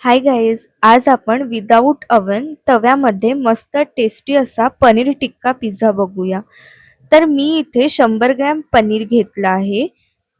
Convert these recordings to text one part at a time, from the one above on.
Hi guys, आज आपण without oven तव्यामध्ये मस्त टेस्टी असा पनीर टिक्का पिझ्झा बघूया. तर मी इथे 100 ग्रॅम पनीर घेतलं आहे.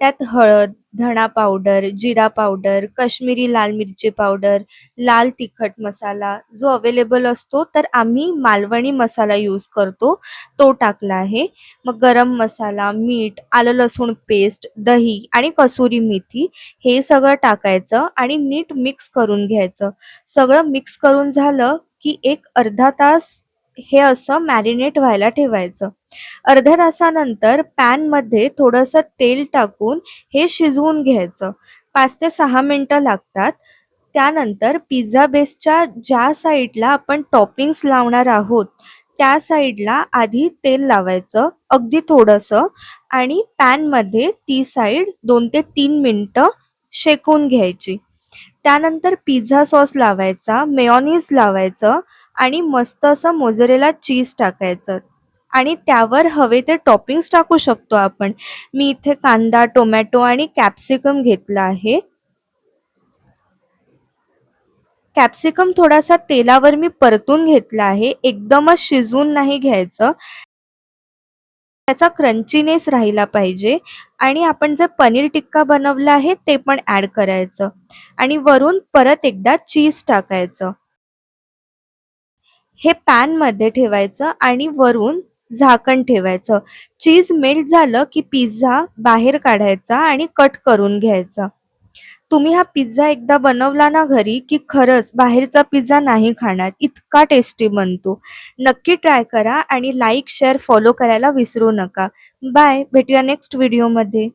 त्यात हळद, धणा पावडर, जिरा पावडर, काश्मीरी लाल मिरची पावडर, लाल तिखट मसाला जो अवेलेबल असतो, तर आम्ही मालवणी मसाला यूज करतो, तो टाकला आहे. मग गरम मसाला, मीठ, आलं लसूण पेस्ट, दही आणि कसुरी मेथी हे सगळं टाकायचं आणि नीट मिक्स करून घ्यायचं. सगळं मिक्स करून झालं की एक अर्धा तास हे असं मॅरिनेट व्हायला ठेवायचं. अर्ध्या तासानंतर पॅनमध्ये थोडंसं तेल टाकून हे शिजवून घ्यायचं. 5 ते 6 मिनिटं लागतात. त्यानंतर पिझ्झा बेसच्या ज्या साईडला आपण टॉपिंग्स लावणार आहोत, त्या साईडला आधी तेल लावायचं अगदी थोडंसं आणि पॅनमध्ये ती साईड 2 ते 3 मिनिटं शेकून घ्यायची. त्यानंतर पिझ्झा सॉस लावायचा, मेयोनीज लावायचं आणि मस्त असं मोझरेला चीज टाकायचं आणि त्यावर हवे ते टॉपिंग्स टाकू शकतो आपण. मी इथे कांदा, टोमॅटो आणि कॅप्सिकम घेतला आहे. कॅप्सिकम थोडासा तेलावर मी परतून घेतला आहे. एकदमच शिजवून नाही घ्यायचं. त्याचा क्रंचीनेस राहिला पाहिजे आणि आपण जे पनीर टिक्का बनवलं आहे ते पण ॲड करायचं आणि वरून परत एकदा चीज टाकायचं. हे पॅनमध्ये ठेवायचं आणि वरून झाकण ठेवायचं. चीज मेल्ट झालं की पिझ्झा बाहेर काढायचा आणि कट करून घ्यायचा. तुम्ही हा पिझ्झा एकदा बनवला ना घरी की खरंच बाहेरचा पिझ्झा नाही खाणार, इतका टेस्टी बनतो. नक्की ट्राय करा आणि लाईक, शेअर, फॉलो करायला विसरू नका. बाय. भेटूया नेक्स्ट व्हिडिओमध्ये.